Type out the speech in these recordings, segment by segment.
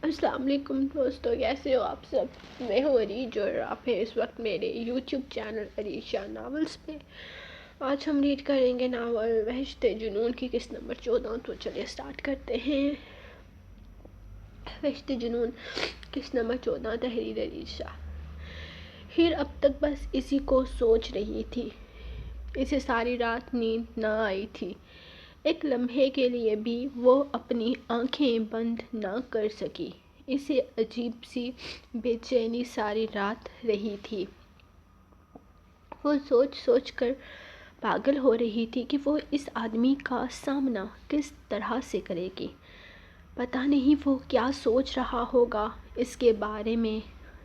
السلام علیکم دوستو، کیسے ہو آپ سب؟ میں ہوں عریج اور آپ ہیں اس وقت میرے یوٹیوب چینل عریج شاہ ناولز پہ۔ آج ہم ریڈ کریں گے ناول بہشت جنون کی قسط نمبر 14۔ تو چلیے سٹارٹ کرتے ہیں۔ بہشت جنون قسط نمبر 14، تحریر عریج شاہ۔ ہیر اب تک بس اسی کو سوچ رہی تھی۔ اسے ساری رات نیند نہ آئی تھی۔ ایک لمحے کے لیے بھی وہ اپنی آنکھیں بند نہ کر سکی۔ اسے عجیب سی بے چینی ساری رات رہی تھی۔ وہ سوچ سوچ کر پاگل ہو رہی تھی کہ وہ اس آدمی کا سامنا کس طرح سے کرے گی۔ پتہ نہیں وہ کیا سوچ رہا ہوگا۔ اس کے بارے میں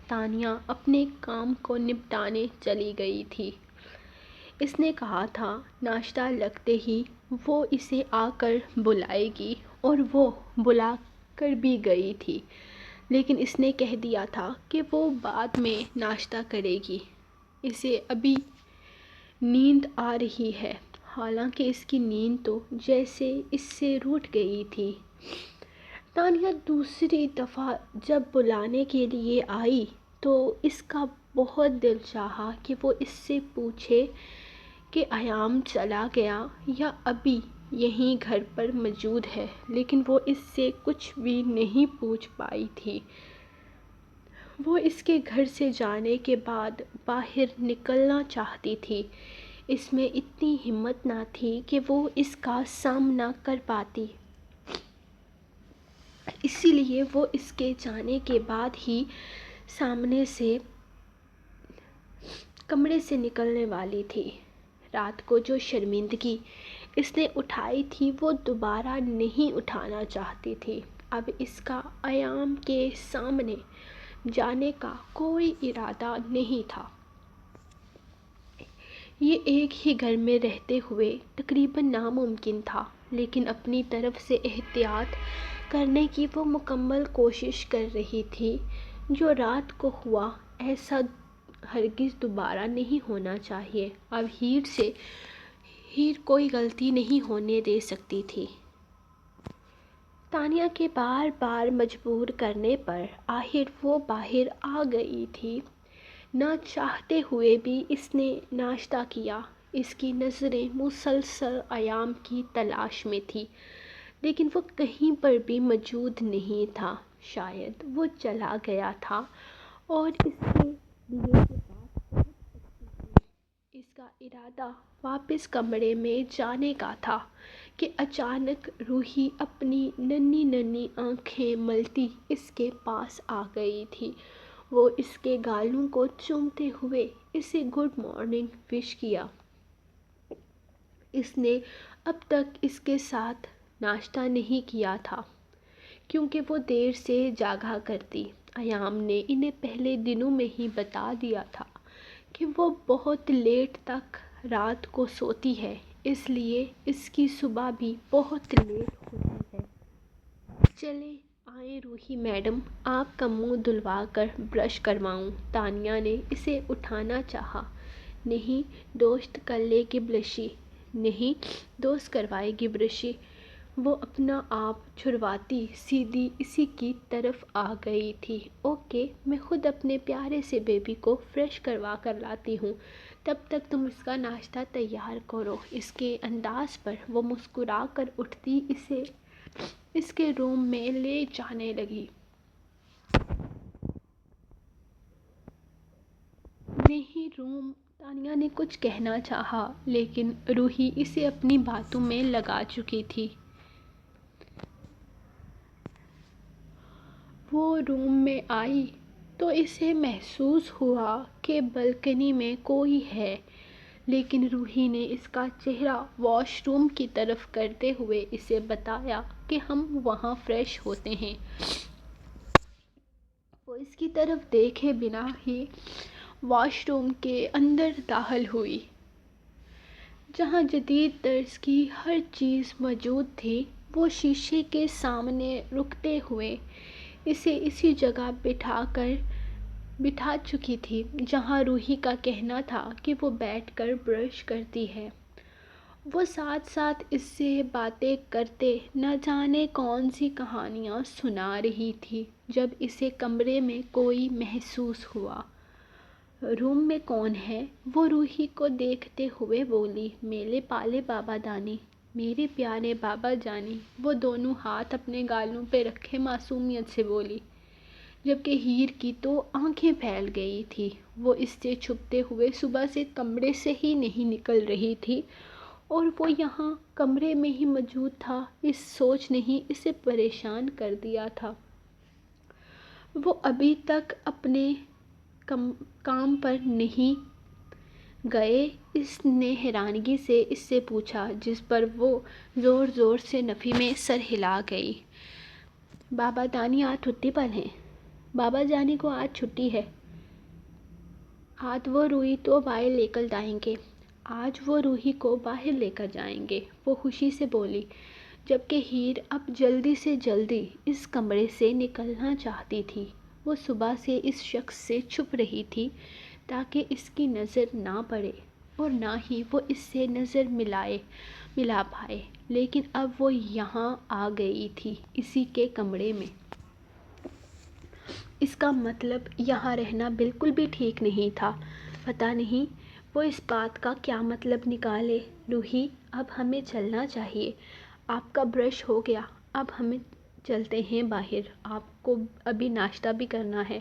تانیہ اپنے کام کو نپٹانے چلی گئی تھی۔ اس نے کہا تھا ناشتہ لگتے ہی وہ اسے آ کر بلائے گی، اور وہ بلا کر بھی گئی تھی، لیکن اس نے کہہ دیا تھا کہ وہ بعد میں ناشتہ کرے گی۔ اسے ابھی نیند آ رہی ہے، حالانکہ اس کی نیند تو جیسے اس سے روٹھ گئی تھی۔ تانیہ دوسری دفعہ جب بلانے کے لیے آئی تو اس کا بہت دل چاہا کہ وہ اس سے پوچھے کہ ایام چلا گیا یا ابھی یہیں گھر پر موجود ہے، لیکن وہ اس سے کچھ بھی نہیں پوچھ پائی تھی۔ وہ اس کے گھر سے جانے کے بعد باہر نکلنا چاہتی تھی۔ اس میں اتنی ہمت نہ تھی کہ وہ اس کا سامنا کر پاتی، اسی لیے وہ اس کے جانے کے بعد ہی سامنے سے کمرے سے نکلنے والی تھی۔ رات کو جو شرمندگی اس نے اٹھائی تھی وہ دوبارہ نہیں اٹھانا چاہتی تھی۔ اب اس کا ایام کے سامنے جانے کا کوئی ارادہ نہیں تھا۔ یہ ایک ہی گھر میں رہتے ہوئے تقریباً ناممکن تھا، لیکن اپنی طرف سے احتیاط کرنے کی وہ مکمل کوشش کر رہی تھی۔ جو رات کو ہوا ایسا ہرگز دوبارہ نہیں ہونا چاہیے۔ اب ہیر کوئی غلطی نہیں ہونے دے سکتی تھی۔ تانیہ کے بار بار مجبور کرنے پر آخر وہ باہر آ گئی تھی۔ نہ چاہتے ہوئے بھی اس نے ناشتہ کیا۔ اس کی نظریں مسلسل ایام کی تلاش میں تھیں، لیکن وہ کہیں پر بھی موجود نہیں تھا۔ شاید وہ چلا گیا تھا اور اس کے دیے کے پاس پہنچ سکتی تھی۔ اس کا ارادہ واپس کمرے میں جانے کا تھا کہ اچانک روحی اپنی ننھی ننھی آنکھیں ملتی اس کے پاس آ گئی تھی۔ وہ اس کے گالوں کو چومتے ہوئے اسے گڈ مارننگ وش کیا۔ اس نے اب تک اس کے ساتھ ناشتہ نہیں کیا تھا، کیونکہ وہ دیر سے جاگا کرتی۔ ایام نے انہیں پہلے دنوں میں ہی بتا دیا تھا کہ وہ بہت لیٹ تک رات کو سوتی ہے، اس لیے اس کی صبح بھی بہت لیٹ ہوتی ہے۔ چلیں آئیں روحی میڈم، آپ کا منہ دھلوا کر برش کرواؤں۔ تانیہ نے اسے اٹھانا چاہا۔ نہیں دوست کر لے گی برشی، نہیں دوست کروائے گی برشی۔ وہ اپنا آپ چھڑواتی سیدھی اسی کی طرف آ گئی تھی۔ اوکے، میں خود اپنے پیارے سے بیبی کو فریش کروا کر لاتی ہوں، تب تک تم اس کا ناشتہ تیار کرو۔ اس کے انداز پر وہ مسکرا کر اٹھتی اسے اس کے روم میں لے جانے لگی۔ نہیں روم، تانیہ نے کچھ کہنا چاہا، لیکن روحی اسے اپنی باتوں میں لگا چکی تھی۔ وہ روم میں آئی تو اسے محسوس ہوا کہ بالکنی میں کوئی ہے، لیکن روحی نے اس کا چہرہ واش روم کی طرف کرتے ہوئے اسے بتایا کہ ہم وہاں فریش ہوتے ہیں۔ وہ اس کی طرف دیکھے بنا ہی واش روم کے اندر داخل ہوئی، جہاں جدید طرز کی ہر چیز موجود تھی۔ وہ شیشے کے سامنے رکتے ہوئے اسے اسی جگہ بٹھا چکی تھی جہاں روحی کا کہنا تھا کہ وہ بیٹھ کر برش کرتی ہے، وہ ساتھ ساتھ اس سے باتیں کرتے نہ جانے کون سی کہانیاں سنا رہی تھی جب اسے کمرے میں کوئی محسوس ہوا۔ روم میں کون ہے؟ وہ روحی کو دیکھتے ہوئے بولی، میرے پالے بابا دانی، میرے پیارے بابا جانی۔ وہ دونوں ہاتھ اپنے گالوں پہ رکھے معصومیت سے بولی، جبکہ ہیر کی تو آنکھیں پھیل گئی تھی۔ وہ اس سے چھپتے ہوئے صبح سے کمرے سے ہی نہیں نکل رہی تھی اور وہ یہاں کمرے میں ہی موجود تھا۔ اس سوچ نے ہی اسے پریشان کر دیا تھا۔ وہ ابھی تک اپنے کام پر نہیں گئے؟ اس نے حیرانگی سے اس سے پوچھا، جس پر وہ زور زور سے نفی میں سر ہلا گئی۔ بابا دانی آج چھٹی پر ہیں۔ بابا جانی کو آج چھٹی ہے۔ آج وہ روحی کو باہر لے کر جائیں گے۔ آج وہ روحی کو باہر لے کر جائیں گے، وہ خوشی سے بولی، جبکہ ہیر اب جلدی سے جلدی اس کمرے سے نکلنا چاہتی تھی۔ وہ صبح سے اس شخص سے چھپ رہی تھی تاکہ اس کی نظر نہ پڑے اور نہ ہی وہ اس سے نظر ملا پائے، لیکن اب وہ یہاں آ گئی تھی اسی کے کمرے میں۔ اس کا مطلب یہاں رہنا بالکل بھی ٹھیک نہیں تھا۔ پتہ نہیں وہ اس بات کا کیا مطلب نکالے۔ روحی، اب ہمیں چلنا چاہیے۔ آپ کا برش ہو گیا، اب ہمیں چلتے ہیں باہر، آپ کو ابھی ناشتہ بھی کرنا ہے۔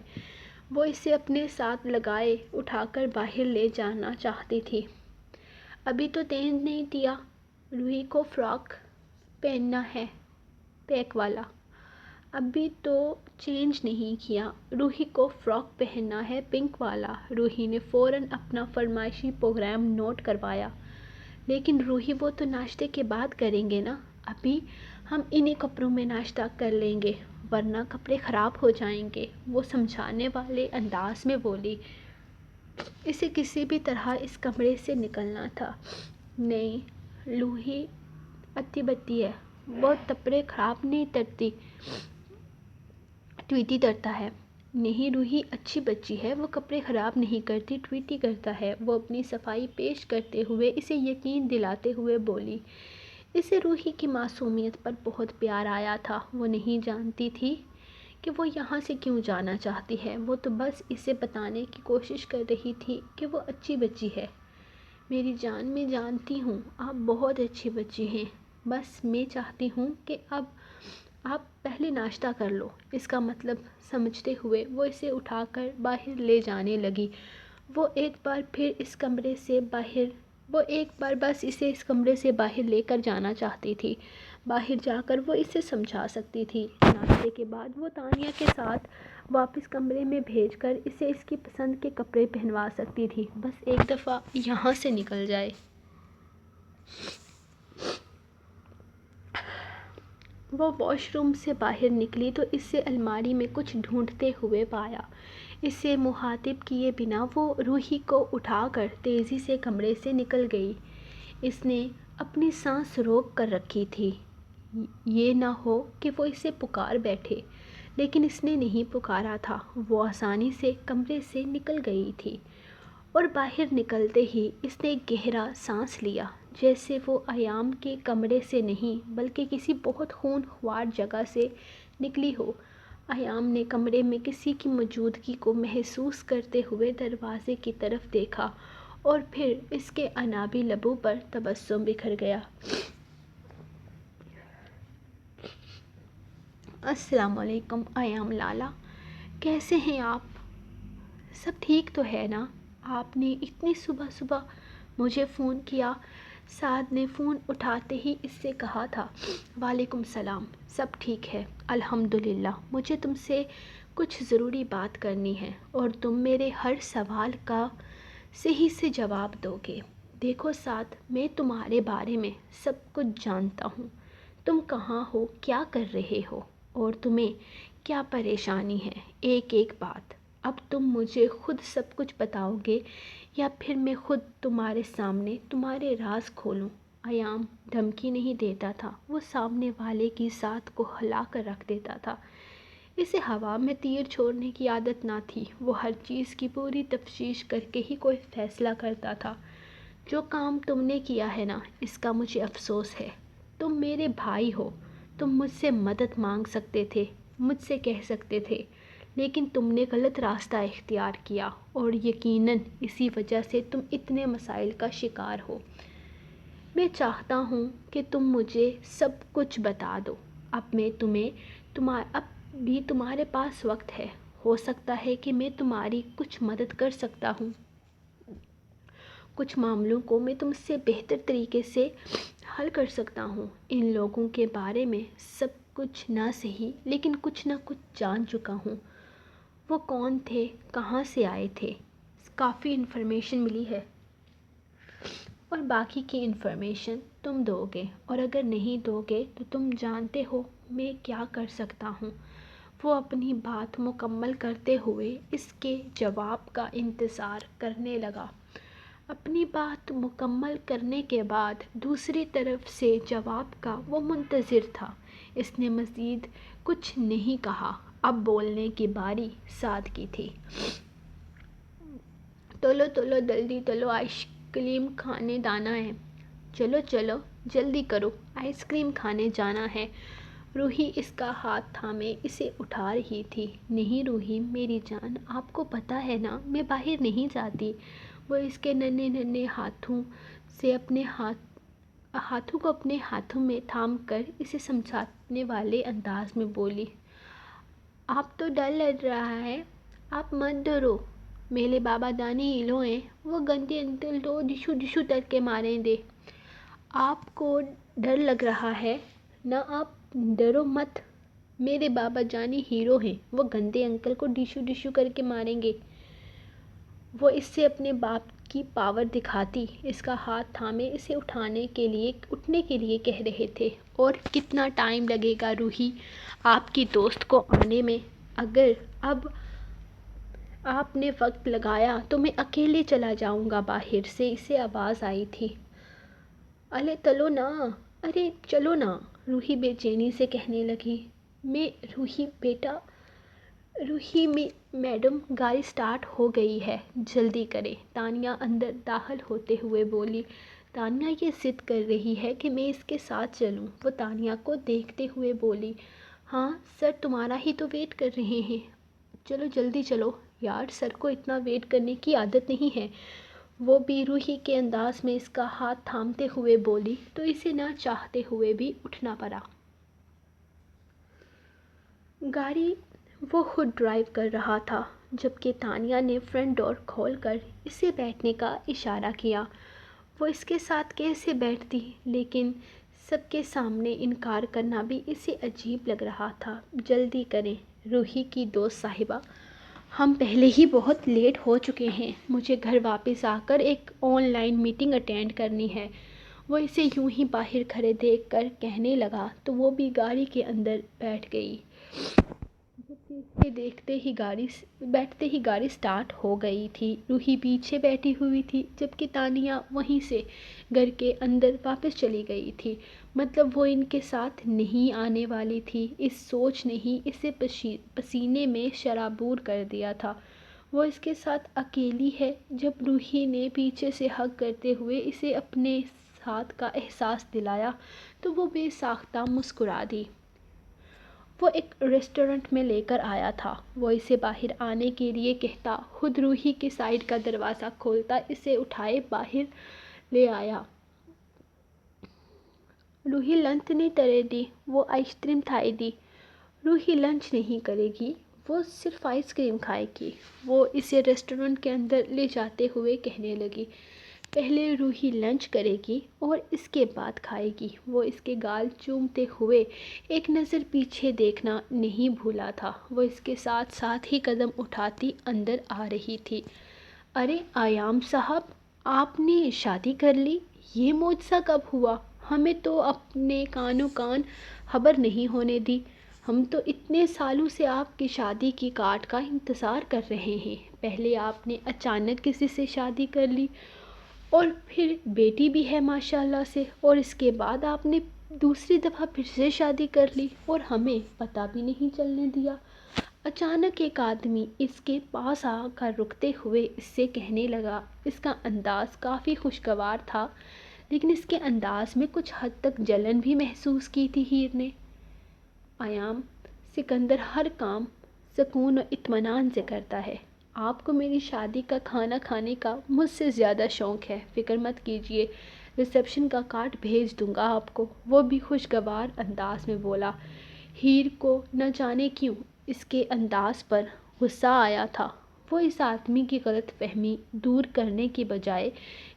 وہ اسے اپنے ساتھ لگائے اٹھا کر باہر لے جانا چاہتی تھی۔ ابھی تو چینج نہیں کیا، روحی کو فراک پہننا ہے پیک والا۔ ابھی تو چینج نہیں کیا، روحی کو فراک پہننا ہے پنک والا۔ روحی نے فوراً اپنا فرمائشی پروگرام نوٹ کروایا۔ لیکن روحی، وہ تو ناشتے کے بعد کریں گے نا، ابھی ہم انہی کپڑوں میں ناشتہ کر لیں گے ورنہ کپڑے خراب ہو جائیں گے، وہ سمجھانے والے انداز میں بولی۔ اسے کسی بھی طرح اس کمرے سے نکلنا تھا۔ نہیں، روحی اچھی بچی ہے، وہ کپڑے خراب نہیں کرتی، ٹویٹی کرتا ہے۔ نہیں، روحی اچھی بچی ہے، وہ کپڑے خراب نہیں کرتی، ٹویٹی کرتا ہے، وہ اپنی صفائی پیش کرتے ہوئے اسے یقین دلاتے ہوئے بولی۔ اسے روحی کی معصومیت پر بہت پیار آیا تھا۔ وہ نہیں جانتی تھی کہ وہ یہاں سے کیوں جانا چاہتی ہے، وہ تو بس اسے بتانے کی کوشش کر رہی تھی کہ وہ اچھی بچی ہے۔ میری جان، میں جانتی ہوں آپ بہت اچھی بچی ہیں، بس میں چاہتی ہوں کہ اب آپ پہلے ناشتہ کر لو۔ اس کا مطلب سمجھتے ہوئے وہ اسے اٹھا کر باہر لے جانے لگی۔ وہ ایک بار بس اسے اس کمرے سے باہر لے کر جانا چاہتی تھی۔ باہر جا کر وہ اسے سمجھا سکتی تھی۔ ناشتے کے بعد وہ تانیہ کے ساتھ واپس کمرے میں بھیج کر اسے اس کی پسند کے کپڑے پہنوا سکتی تھی، بس ایک دفعہ یہاں سے نکل جائے۔ وہ واش روم سے باہر نکلی تو اسے الماری میں کچھ ڈھونڈتے ہوئے پایا۔ اسے مخاطب کیے بنا وہ روحی کو اٹھا کر تیزی سے کمرے سے نکل گئی۔ اس نے اپنی سانس روک کر رکھی تھی، یہ نہ ہو کہ وہ اسے پکار بیٹھے، لیکن اس نے نہیں پکارا تھا۔ وہ آسانی سے کمرے سے نکل گئی تھی اور باہر نکلتے ہی اس نے گہرا سانس لیا، جیسے وہ ایام کے کمرے سے نہیں بلکہ کسی بہت خونخوار جگہ سے نکلی ہو۔ ایام نے کمرے میں کسی کی موجودگی کو محسوس کرتے ہوئے دروازے کی طرف دیکھا اور پھر اس کے انابی لبوں پر تبسم بکھر گیا۔ السلام علیکم ایام لالا، کیسے ہیں آپ؟ سب ٹھیک تو ہے نا؟ آپ نے اتنی صبح صبح مجھے فون کیا؟ سعد نے فون اٹھاتے ہی اس سے کہا تھا۔ وعلیکم السلام، سب ٹھیک ہے الحمدللہ، مجھے تم سے کچھ ضروری بات کرنی ہے اور تم میرے ہر سوال کا صحیح سے جواب دو گے۔ دیکھو سعد، میں تمہارے بارے میں سب کچھ جانتا ہوں، تم کہاں ہو، کیا کر رہے ہو اور تمہیں کیا پریشانی ہے، ایک ایک بات۔ اب تم مجھے خود سب کچھ بتاؤ گے یا پھر میں خود تمہارے سامنے تمہارے راز کھولوں؟ ایام دھمکی نہیں دیتا تھا، وہ سامنے والے کی ساتھ کو ہلا کر رکھ دیتا تھا۔ اسے ہوا میں تیر چھوڑنے کی عادت نہ تھی، وہ ہر چیز کی پوری تفتیش کر کے ہی کوئی فیصلہ کرتا تھا۔ جو کام تم نے کیا ہے نا، اس کا مجھے افسوس ہے۔ تم میرے بھائی ہو، تم مجھ سے مدد مانگ سکتے تھے، مجھ سے کہہ سکتے تھے، لیکن تم نے غلط راستہ اختیار کیا اور یقیناً اسی وجہ سے تم اتنے مسائل کا شکار ہو۔ میں چاہتا ہوں کہ تم مجھے سب کچھ بتا دو۔ اب بھی تمہارے پاس وقت ہے، ہو سکتا ہے کہ میں تمہاری کچھ مدد کر سکتا ہوں۔ کچھ معاملوں کو میں تم سے بہتر طریقے سے حل کر سکتا ہوں۔ ان لوگوں کے بارے میں سب کچھ نہ صحیح لیکن کچھ نہ کچھ جان چکا ہوں۔ وہ کون تھے، کہاں سے آئے تھے، کافی انفارمیشن ملی ہے، اور باقی کی انفارمیشن تم دو گے، اور اگر نہیں دو گے تو تم جانتے ہو میں کیا کر سکتا ہوں۔ وہ اپنی بات مکمل کرتے ہوئے اس کے جواب کا انتظار کرنے لگا۔ اپنی بات مکمل کرنے کے بعد دوسری طرف سے جواب کا وہ منتظر تھا۔ اس نے مزید کچھ نہیں کہا۔ اب بولنے کی باری سعد کی تھی۔ چلو جلدی چلو، آئس کریم کھانے جانا ہے۔ چلو جلدی کرو، آئس کریم کھانے جانا ہے۔ روحی اس کا ہاتھ تھامے اسے اٹھا رہی تھی۔ نہیں روحی میری جان، آپ کو پتہ ہے نا میں باہر نہیں جاتی۔ وہ اس کے ننھے ہاتھوں کو اپنے ہاتھوں میں تھام کر اسے سمجھانے والے انداز میں بولی۔ آپ تو ڈر لگ رہا ہے، آپ مت ڈرو، میرے بابا جانی ہیرو ہیں، وہ گندے انکل تو ڈشو کر کے ماریں دے۔ آپ کو ڈر لگ رہا ہے نا، آپ ڈرو مت، میرے بابا جانی ہیرو ہیں، وہ گندے انکل کو ڈشو کر کے ماریں گے۔ وہ اس سے اپنے باپ کی پاور دکھاتی اس کا ہاتھ تھامے اسے اٹھنے کے لیے کہہ رہے تھے۔ اور کتنا ٹائم لگے گا روحی آپ کی دوست کو آنے میں؟ اگر اب آپ نے وقت لگایا تو میں اکیلے چلا جاؤں گا باہر سے، اسے آواز آئی تھی۔ ارے چلو نا، روحی بے چینی سے کہنے لگی۔ روحی میڈم گاڑی سٹارٹ ہو گئی ہے، جلدی کریں، تانیہ اندر داخل ہوتے ہوئے بولی۔ تانیہ یہ ضد کر رہی ہے کہ میں اس کے ساتھ چلوں، وہ تانیہ کو دیکھتے ہوئے بولی۔ ہاں سر تمہارا ہی تو ویٹ کر رہے ہیں، چلو جلدی چلو۔ یار سر کو اتنا ویٹ کرنے کی عادت نہیں ہے، وہ بھی روحی کے انداز میں اس کا ہاتھ تھامتے ہوئے بولی تو اسے نہ چاہتے ہوئے بھی اٹھنا پڑا۔ گاڑی وہ خود ڈرائیو کر رہا تھا، جبکہ تانیہ نے فرنٹ ڈور کھول کر اسے بیٹھنے کا اشارہ کیا۔ وہ اس کے ساتھ کیسے بیٹھتی، لیکن سب کے سامنے انکار کرنا بھی اسے عجیب لگ رہا تھا۔ جلدی کریں روحی کی دوست صاحبہ، ہم پہلے ہی بہت لیٹ ہو چکے ہیں، مجھے گھر واپس آ کر ایک آن لائن میٹنگ اٹینڈ کرنی ہے۔ وہ اسے یوں ہی باہر کھڑے دیکھ کر کہنے لگا تو وہ بھی گاڑی کے اندر بیٹھ گئی، جبکہ اسے بیٹھتے ہی گاڑی سٹارٹ ہو گئی تھی۔ روحی پیچھے بیٹھی ہوئی تھی، جبکہ تانیہ وہیں سے گھر کے اندر واپس چلی گئی تھی۔ مطلب وہ ان کے ساتھ نہیں آنے والی تھی۔ اس سوچ نے ہی اسے پسینے میں شرابور کر دیا تھا۔ وہ اس کے ساتھ اکیلی ہے۔ جب روحی نے پیچھے سے ہگ کرتے ہوئے اسے اپنے ساتھ کا احساس دلایا تو وہ بے ساختہ مسکرا دی۔ وہ ایک ریسٹورنٹ میں لے کر آیا تھا، وہ اسے باہر آنے کے لیے کہتا، خود روحی کے سائیڈ کا دروازہ کھولتا اسے اٹھائے باہر لے آیا۔ روحی لنچ نہیں کرے گی، وہ آئس کریم کھائے گی۔ روحی لنچ نہیں کرے گی، وہ صرف آئس کریم کھائے گی، وہ اسے ریسٹورنٹ کے اندر لے جاتے ہوئے کہنے لگی۔ پہلے روحی لنچ کرے گی اور اس کے بعد کھائے گی۔ وہ اس کے گال چومتے ہوئے ایک نظر پیچھے دیکھنا نہیں بھولا تھا۔ وہ اس کے ساتھ ساتھ ہی قدم اٹھاتی اندر آ رہی تھی۔ ارے ایام صاحب، آپ نے شادی کر لی، یہ معجزہ کب ہوا؟ ہمیں تو اپنے کانوں کان خبر نہیں ہونے دی۔ ہم تو اتنے سالوں سے آپ کی شادی کی کارڈ کا انتظار کر رہے ہیں۔ پہلے آپ نے اچانک کسی سے شادی کر لی اور پھر بیٹی بھی ہے ماشاءاللہ سے، اور اس کے بعد آپ نے دوسری دفعہ پھر سے شادی کر لی اور ہمیں پتہ بھی نہیں چلنے دیا۔ اچانک ایک آدمی اس کے پاس آ کر رکتے ہوئے اس سے کہنے لگا۔ اس کا انداز کافی خوشگوار تھا، لیکن اس کے انداز میں کچھ حد تک جلن بھی محسوس کی تھی ہیر نے۔ ایام سکندر ہر کام سکون و اطمینان سے کرتا ہے۔ آپ کو میری شادی کا کھانا کھانے کا مجھ سے زیادہ شوق ہے، فکر مت کیجیے، ریسیپشن کا کارڈ بھیج دوں گا آپ کو، وہ بھی خوشگوار انداز میں بولا۔ ہیر کو نہ جانے کیوں اس کے انداز پر غصہ آیا تھا۔ وہ اس آدمی کی غلط فہمی دور کرنے کی بجائے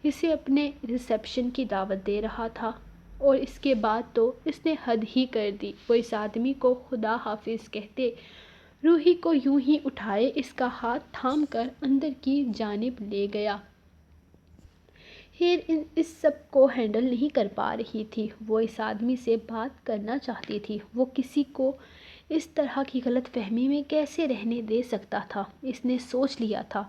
اسے اپنے ریسیپشن کی دعوت دے رہا تھا، اور اس کے بعد تو اس نے حد ہی کر دی۔ وہ اس آدمی کو خدا حافظ کہتے روحی کو یوں ہی اٹھائے اس کا ہاتھ تھام کر اندر کی جانب لے گیا۔ ہیر اس سب کو ہینڈل نہیں کر پا رہی تھی۔ وہ اس آدمی سے بات کرنا چاہتی تھی۔ وہ کسی کو اس طرح کی غلط فہمی میں کیسے رہنے دے سکتا تھا؟ اس نے سوچ لیا تھا،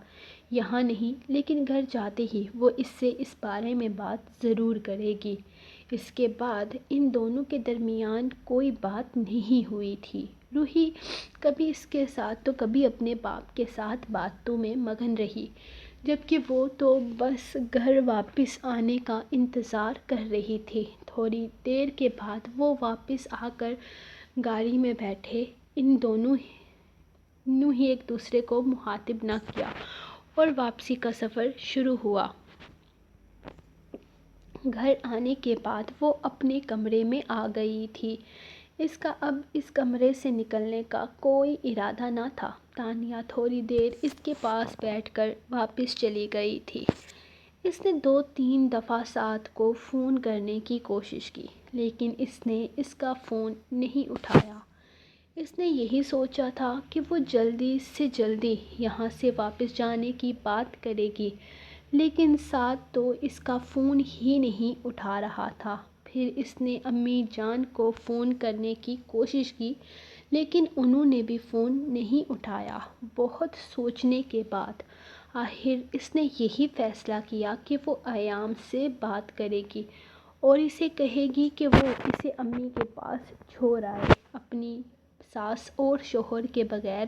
یہاں نہیں لیکن گھر جاتے ہی وہ اس سے اس بارے میں بات ضرور کرے گی۔ اس کے بعد ان دونوں کے درمیان کوئی بات نہیں ہوئی تھی۔ روحی کبھی اس کے ساتھ تو کبھی اپنے باپ کے ساتھ باتوں میں مگن رہی، جبکہ وہ تو بس گھر واپس آنے کا انتظار کر رہی تھی۔ تھوڑی دیر کے بعد وہ واپس آ کر گاڑی میں بیٹھے۔ ان دونوں ہی ایک دوسرے کو مخاطب نہ کیا اور واپسی کا سفر شروع ہوا۔ گھر آنے کے بعد وہ اپنے کمرے میں آ گئی تھی۔ اس کا اب اس کمرے سے نکلنے کا کوئی ارادہ نہ تھا۔ تانیہ تھوڑی دیر اس کے پاس بیٹھ کر واپس چلی گئی تھی۔ اس نے 2-3 دفعہ سعد کو فون کرنے کی کوشش کی، لیکن اس نے اس کا فون نہیں اٹھایا۔ اس نے یہی سوچا تھا کہ وہ جلدی سے جلدی یہاں سے واپس جانے کی بات کرے گی، لیکن سعد تو اس کا فون ہی نہیں اٹھا رہا تھا۔ پھر اس نے امی جان کو فون کرنے کی کوشش کی، لیکن انہوں نے بھی فون نہیں اٹھایا۔ بہت سوچنے کے بعد آخر اس نے یہی فیصلہ کیا کہ وہ ایام سے بات کرے گی اور اسے کہے گی کہ وہ اسے امی کے پاس چھوڑ آئے۔ اپنی ساس اور شوہر کے بغیر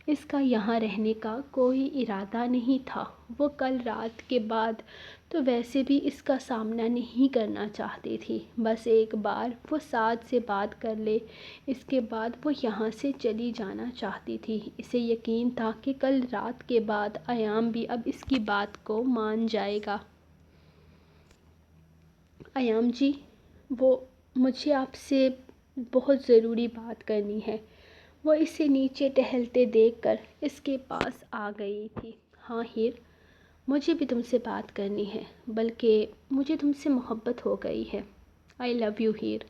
اس کا یہاں رہنے کا کوئی ارادہ نہیں تھا۔ وہ کل رات کے بعد تو ویسے بھی اس کا سامنا نہیں کرنا چاہتی تھی۔ بس ایک بار وہ سعد سے بات کر لے، اس کے بعد وہ یہاں سے چلی جانا چاہتی تھی۔ اسے یقین تھا کہ کل رات کے بعد ایام بھی اب اس کی بات کو مان جائے گا۔ ایام جی، مجھے آپ سے بہت ضروری بات کرنی ہے۔ وہ اسے نیچے ٹہلتے دیکھ کر اس کے پاس آ گئی تھی۔ ہاں ہیر، مجھے بھی تم سے بات کرنی ہے، بلکہ مجھے تم سے محبت ہو گئی ہے۔ آئی لو یو ہیر،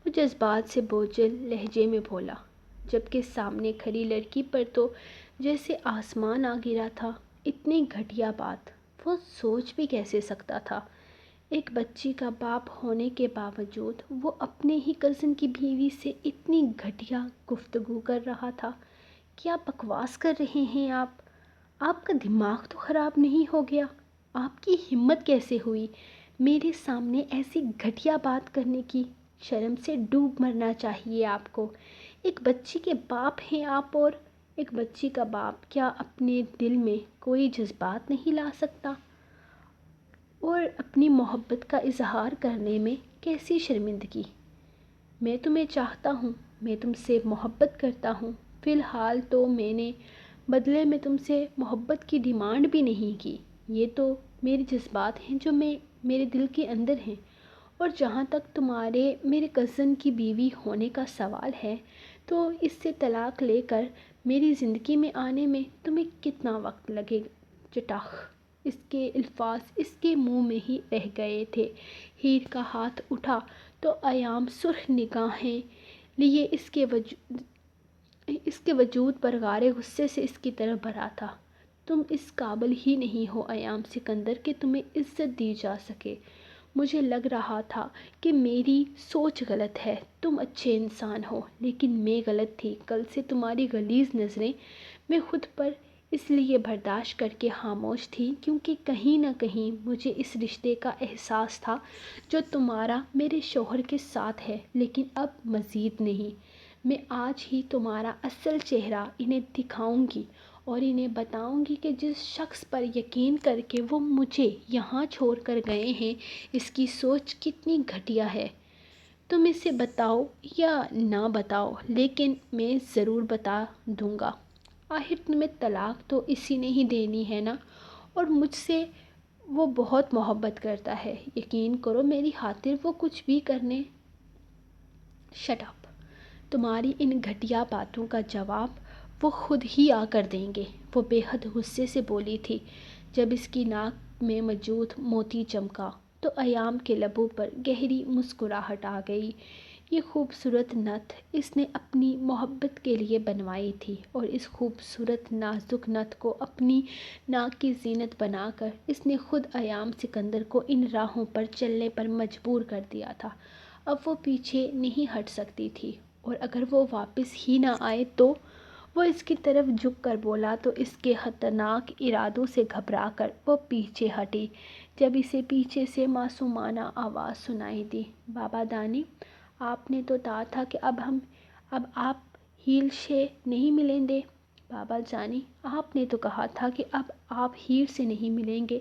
وہ جذبات سے بوجھل لہجے میں بولا، جبکہ سامنے کھڑی لڑکی پر تو جیسے آسمان آ گرا تھا۔ اتنی گھٹیا بات وہ سوچ بھی کیسے سکتا تھا؟ ایک بچی کا باپ ہونے کے باوجود وہ اپنے ہی کزن کی بیوی سے اتنی گھٹیا گفتگو کر رہا تھا۔ کیا بکواس کر رہے ہیں آپ؟ آپ کا دماغ تو خراب نہیں ہو گیا؟ آپ کی ہمت کیسے ہوئی میرے سامنے ایسی گھٹیا بات کرنے کی؟ شرم سے ڈوب مرنا چاہیے آپ کو۔ ایک بچی کے باپ ہیں آپ، اور ایک بچی کا باپ کیا اپنے دل میں کوئی جذبات نہیں لا سکتا؟ اور اپنی محبت کا اظہار کرنے میں کیسی شرمندگی؟ میں تمہیں چاہتا ہوں، میں تم سے محبت کرتا ہوں۔ فی الحال تو میں نے بدلے میں تم سے محبت کی ڈیمانڈ بھی نہیں کی۔ یہ تو میرے جذبات ہیں جو میرے دل کے اندر ہیں، اور جہاں تک تمہارے میرے کزن کی بیوی ہونے کا سوال ہے، تو اس سے طلاق لے کر میری زندگی میں آنے میں تمہیں کتنا وقت لگے گا؟ چٹاخ! اس کے الفاظ اس کے منہ میں ہی رہ گئے تھے۔ ہیر کا ہاتھ اٹھا تو ایام سرخ نگاہیں لیے اس کے وجود پر غارِ غصے سے اس کی طرف بڑھا تھا۔ تم اس قابل ہی نہیں ہو ایام سکندر کہ تمہیں عزت دی جا سکے۔ مجھے لگ رہا تھا کہ میری سوچ غلط ہے۔ تم اچھے انسان ہو، لیکن میں غلط تھی۔ کل سے تمہاری غلیظ نظریں میں خود پر اس لیے برداشت کر کے خاموش تھی کیونکہ کہیں نہ کہیں مجھے اس رشتے کا احساس تھا جو تمہارا میرے شوہر کے ساتھ ہے، لیکن اب مزید نہیں۔ میں آج ہی تمہارا اصل چہرہ انہیں دکھاؤں گی اور انہیں بتاؤں گی کہ جس شخص پر یقین کر کے وہ مجھے یہاں چھوڑ کر گئے ہیں اس کی سوچ کتنی گھٹیا ہے۔ تم اسے بتاؤ یا نہ بتاؤ لیکن میں ضرور بتا دوں گا۔ آخر تمہیں طلاق تو اسی نے ہی دینی ہے نا، اور مجھ سے وہ بہت محبت کرتا ہے، یقین کرو میری خاطر وہ کچھ بھی کرنے۔ شٹ اپ، تمہاری ان گھٹیا باتوں کا جواب وہ خود ہی آ کر دیں گے، وہ بے حد غصے سے بولی تھی۔ جب اس کی ناک میں موجود موتی چمکا تو ایام کے لبوں پر گہری مسکراہٹ آ گئی۔ یہ خوبصورت نتھ اس نے اپنی محبت کے لیے بنوائی تھی، اور اس خوبصورت نازک نتھ کو اپنی ناک کی زینت بنا کر اس نے خود ایام سکندر کو ان راہوں پر چلنے پر مجبور کر دیا تھا۔ اب وہ پیچھے نہیں ہٹ سکتی تھی، اور اگر وہ واپس ہی نہ آئے تو وہ اس کی طرف جھک کر بولا تو اس کے خطرناک ارادوں سے گھبرا کر وہ پیچھے ہٹی، جب اسے پیچھے سے معصومانہ آواز سنائی دی، بابا دانی، آپ نے تو کہا تھا کہ اب آپ ہیر سے نہیں ملیں گے۔ بابا جانی، آپ نے تو کہا تھا کہ اب آپ ہیر سے نہیں ملیں گے۔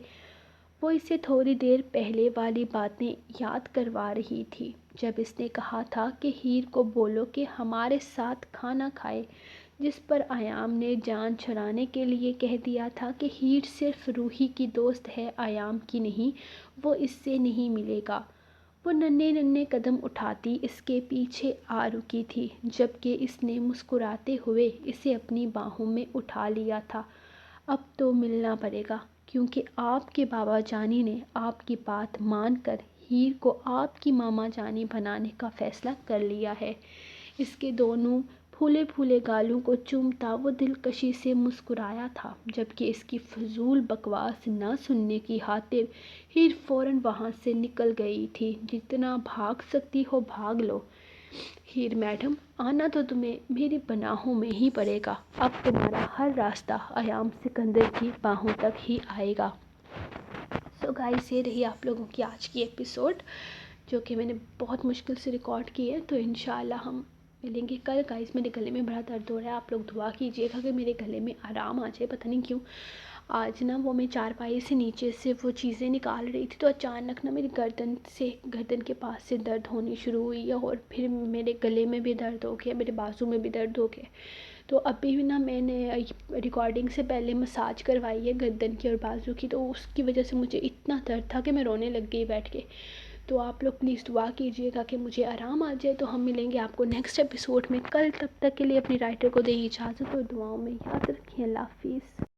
وہ اسے تھوڑی دیر پہلے والی باتیں یاد کروا رہی تھی، جب اس نے کہا تھا کہ ہیر کو بولو کہ ہمارے ساتھ کھانا کھائے، جس پر ایام نے جان چھڑانے کے لیے کہہ دیا تھا کہ ہیر صرف روحی کی دوست ہے، ایام کی نہیں، وہ اس سے نہیں ملے گا۔ وہ ننھے ننھے قدم اٹھاتی اس کے پیچھے آ رکی تھی، جبکہ اس نے مسکراتے ہوئے اسے اپنی باہوں میں اٹھا لیا تھا۔ اب تو ملنا پڑے گا، کیونکہ آپ کے بابا جانی نے آپ کی بات مان کر ہیر کو آپ کی ماما جانی بنانے کا فیصلہ کر لیا ہے۔ اس کے دونوں پھولے پھولے گالوں کو چومتا وہ دلکشی سے مسکرایا تھا، جبکہ اس کی فضول بکواس نہ سننے کی خاطر ہیر فوراً وہاں سے نکل گئی تھی۔ جتنا بھاگ سکتی ہو بھاگ لو ہیر میڈم، آنا تو تمہیں میری پناہوں میں ہی پڑے گا، اب تمہارا ہر راستہ ایام سکندر کی باہوں تک ہی آئے گا۔ سو گائز، یہ رہی آپ لوگوں کی آج کی ایپیسوڈ، جو کہ میں نے بہت مشکل سے ریکارڈ کی ہے۔ تو انشاءاللہ ہم ملیں گے کل۔ گائز، میرے گلے میں بڑا درد ہو رہا ہے، آپ لوگ دعا کیجیے گا کہ میرے گلے میں آرام آ جائے۔ پتہ نہیں کیوں آج نا وہ میں چارپائی سے نیچے سے وہ چیزیں نکال رہی تھی تو اچانک نا میری گردن کے پاس سے درد ہونی شروع ہوئی ہے، اور پھر میرے گلے میں بھی درد ہو گیا، میرے بازو میں بھی درد ہو گیا۔ تو ابھی بھی نا میں نے ریکارڈنگ سے پہلے مساج کروائی ہے گردن کی اور بازو کی، تو اس کی وجہ سے مجھے اتنا درد تھا کہ میں رونے لگ گئی بیٹھ کے۔ تو آپ لوگ پلیز دعا کیجیے گا کہ مجھے آرام آ جائے۔ تو ہم ملیں گے آپ کو نیکسٹ ایپیسوڈ میں کل، تب تک کے لیے اپنی رائٹر کو دیں اجازت اور دعاؤں میں یاد رکھیں۔ اللہ حافظ۔